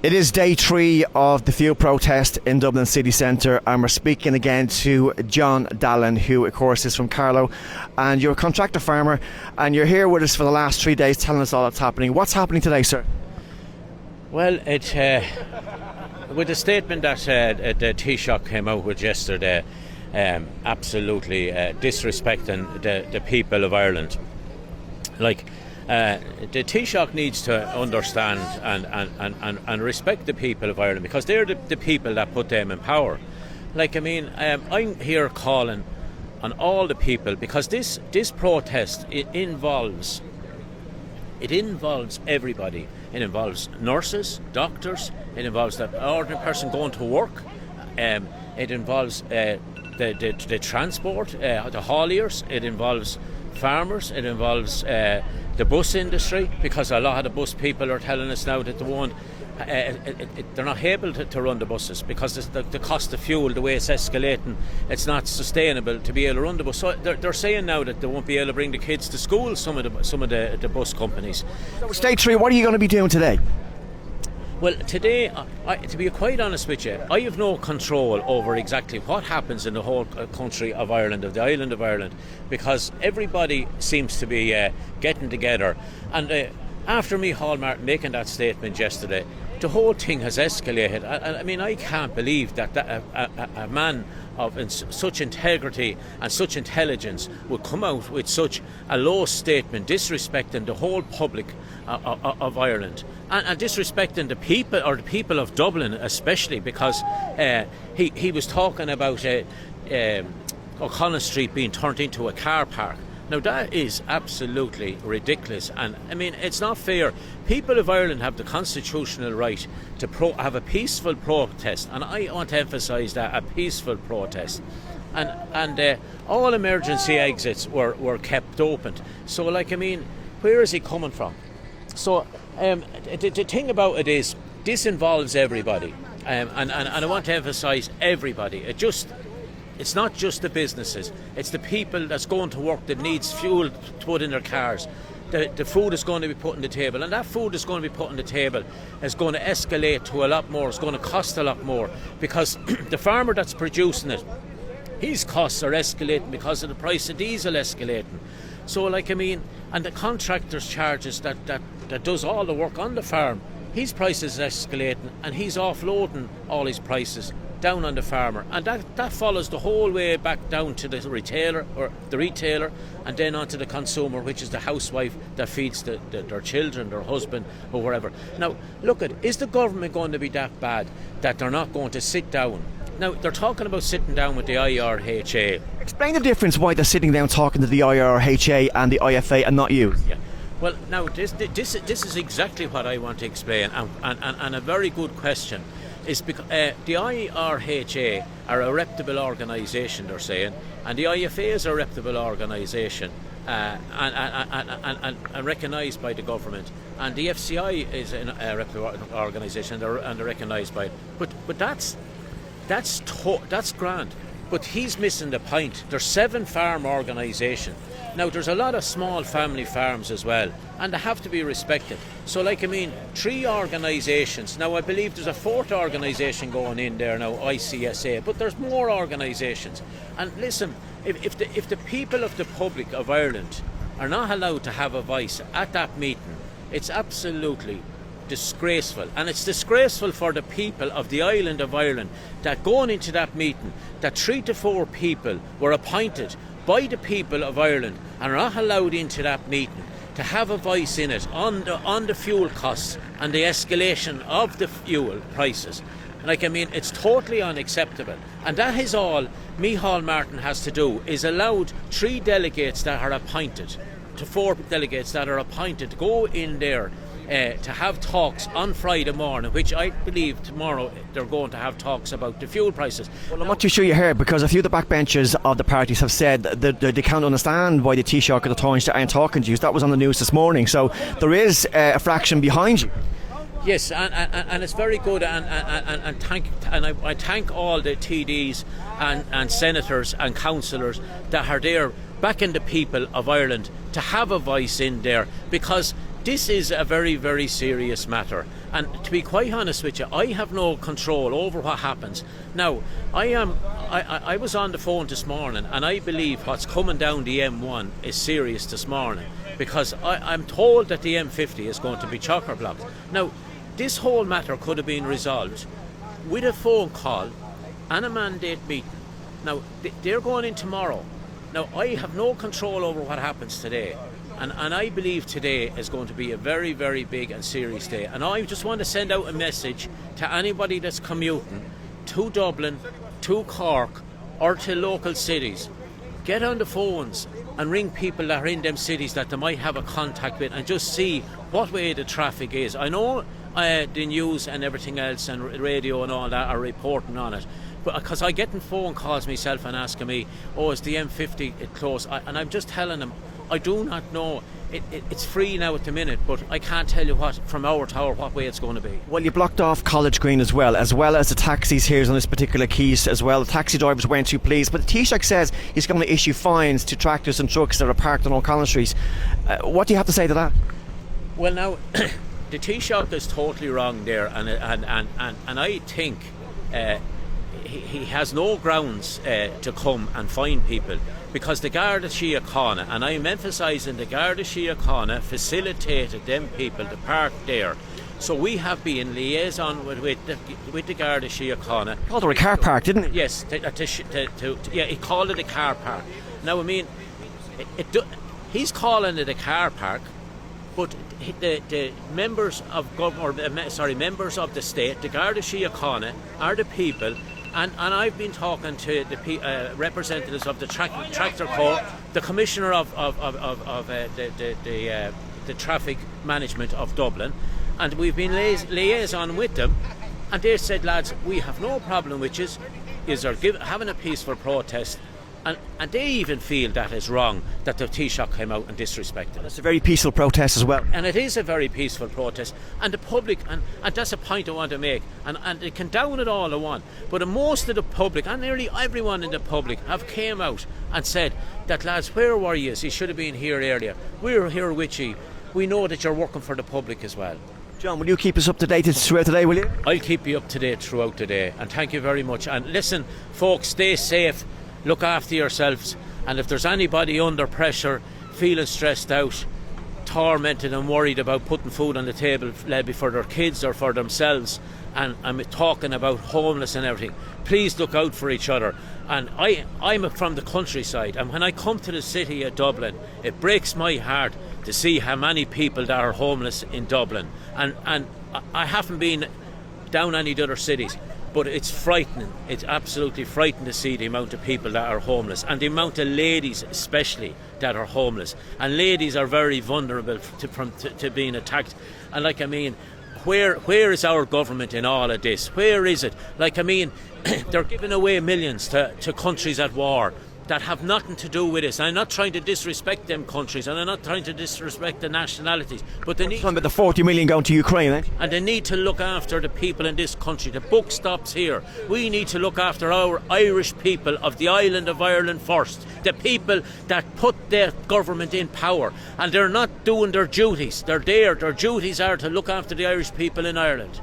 It is day 3 of the fuel protest in Dublin city centre, and we're speaking again to John Dallin, who of course is from Carlow, and you're a contractor farmer, and you're here with us for the last 3 days telling us all that's happening. What's happening today, sir? Well, with the statement that the Taoiseach came out with yesterday, absolutely disrespecting the people of Ireland. The Taoiseach needs to understand and respect the people of Ireland, because they're the people that put them in power. I'm here calling on all the people, because this protest involves everybody. It involves nurses, doctors, it involves the ordinary person going to work, it involves the transport, the hauliers, it involves farmers, it involves the bus industry, because a lot of the bus people are telling us now that they won't, they're not able to run the buses because the cost of fuel, the way it's escalating, it's not sustainable to be able to run the bus. So they're saying now that they won't be able to bring the kids to school, some of the bus companies. So stage 3, what are you going to be doing today? Well, today, to be quite honest with you, I have no control over exactly what happens in the whole country of Ireland, of the island of Ireland, because everybody seems to be getting together. And after Micheál Martin making that statement yesterday, the whole thing has escalated. I can't believe that a man of such integrity and such intelligence would come out with such a low statement, disrespecting the whole public of Ireland, and disrespecting the people, or the people of Dublin especially, because he was talking about O'Connell Street being turned into a car park. Now that is absolutely ridiculous, and it's not fair. People of Ireland have the constitutional right to have a peaceful protest, and I want to emphasise that, a peaceful protest. And all emergency exits were kept open. So where is he coming from? So the thing about it is, this involves everybody, and I want to emphasise everybody. It's not just the businesses, it's the people that's going to work that needs fuel to put in their cars. The food is going to be put on the table, and that food is going to be put on the table is going to escalate to a lot more. It's going to cost a lot more, because the farmer that's producing it, his costs are escalating because of the price of diesel escalating. So and the contractor's charges that does all the work on the farm, his price is escalating, and he's offloading all his prices down on the farmer, and that follows the whole way back down to the retailer, and then on to the consumer, which is the housewife that feeds their children, their husband, or whatever. Now, is the government going to be that bad that they're not going to sit down? Now, they're talking about sitting down with the IRHA. Explain the difference, why they're sitting down talking to the IRHA and the IFA and not you. Yeah. Well, now, this is exactly what I want to explain, and a very good question. Is because the IRHA are a reputable organisation, they're saying, and the IFA is a reputable organisation and recognised by the government, and the FCI is a reputable organisation and they're recognised by it. But that's grand. But he's missing the point. There's 7 farm organisations. Now, there's a lot of small family farms as well, and they have to be respected. So, 3 organisations. Now, I believe there's a 4th organisation going in there now, ICSA, but there's more organisations. And listen, if the people of the public of Ireland are not allowed to have a voice at that meeting, it's absolutely disgraceful. And it's disgraceful for the people of the island of Ireland that going into that meeting, that 3 to 4 people were appointed by the people of Ireland and are not allowed into that meeting to have a voice in it on the fuel costs and the escalation of the fuel prices. It's totally unacceptable. And that is all Micheál Martin has to do, is allowed 3 delegates that are appointed, to 4 delegates that are appointed, to go in there to have talks on Friday morning, which I believe tomorrow they're going to have talks about the fuel prices. Well, I'm not too sure you heard, because a few of the backbenchers of the parties have said that they can't understand why the Taoiseach or the Taoiseach aren't talking to you. That was on the news this morning. So there is a fraction behind you. Yes, and it's very good, and I thank all the TDs and senators and councillors that are there backing the people of Ireland to have a voice in there, because This is a very, very serious matter, and to be quite honest with you, I have no control over what happens. Now, I was on the phone this morning, and I believe what's coming down the M1 is serious this morning, because I'm told that the M50 is going to be chocker blocked. Now, this whole matter could have been resolved with a phone call and a mandate meeting. Now, they're going in tomorrow. Now, I have no control over what happens today. And I believe today is going to be a very, very big and serious day. And I just want to send out a message to anybody that's commuting to Dublin, to Cork, or to local cities. Get on the phones and ring people that are in them cities that they might have a contact with, and just see what way the traffic is. I know the news and everything else and radio and all that are reporting on it, but because I get phone calls myself and asking me, oh, is the M50 close? And I'm just telling them, I do not know. It's free now at the minute, but I can't tell you what from hour to hour what way it's going to be. Well, you blocked off College Green as well as the taxis here on this particular quays as well. The taxi drivers weren't too pleased, but the Taoiseach says he's going to issue fines to tractors and trucks that are parked on O'Connell Street. What do you have to say to that? Well, now, the Taoiseach is totally wrong there, and I think he has no grounds to come and fine people, because the Garda Síochána, and I'm emphasising the Garda Síochána, facilitated them people to park there. So we have been liaison with the Garda Síochána. He called it a car park, didn't he? Yes, yeah, he called it a car park. Now, I mean, he's calling it a car park, but the members of members of the state, the Garda Síochána, are the people. And I've been talking to the representatives of the Tractor Corps, the Commissioner of the Traffic Management of Dublin, and we've been liaison with them, and they said, lads, we have no problem with you, having a peaceful protest. And they even feel that is wrong, that the Taoiseach came out and disrespected it. It's a very peaceful protest as well. And it is a very peaceful protest. And the public, and that's a point I want to make, and they can down it all they want, but most of the public, and nearly everyone in the public, have came out and said that, lads, where were you? You should have been here earlier. We're here with you. We know that you're working for the public as well. John, will you keep us up to date throughout the day, will you? I'll keep you up to date throughout the day, and thank you very much. And listen, folks, stay safe. Look after yourselves, and if there's anybody under pressure, feeling stressed out, tormented and worried about putting food on the table, maybe for their kids or for themselves, and I'm talking about homeless and everything, please look out for each other. And I'm from the countryside, and when I come to the city of Dublin, it breaks my heart to see how many people that are homeless in Dublin, and I haven't been down any of the other cities, but it's frightening. It's absolutely frightening to see the amount of people that are homeless, and the amount of ladies especially that are homeless. And ladies are very vulnerable to being attacked. And like, I mean, where is our government in all of this? Where is it? Like, I mean, they're giving away millions to countries at war that have nothing to do with this. I'm not trying to disrespect them countries, and I'm not trying to disrespect the nationalities, but they need talking about the 40 million going to Ukraine, eh? And they need to look after the people in this country. The book stops here. We need to look after our Irish people of the island of Ireland first, the people that put their government in power, and they're not doing their duties. They're there. Their duties are to look after the Irish people in Ireland.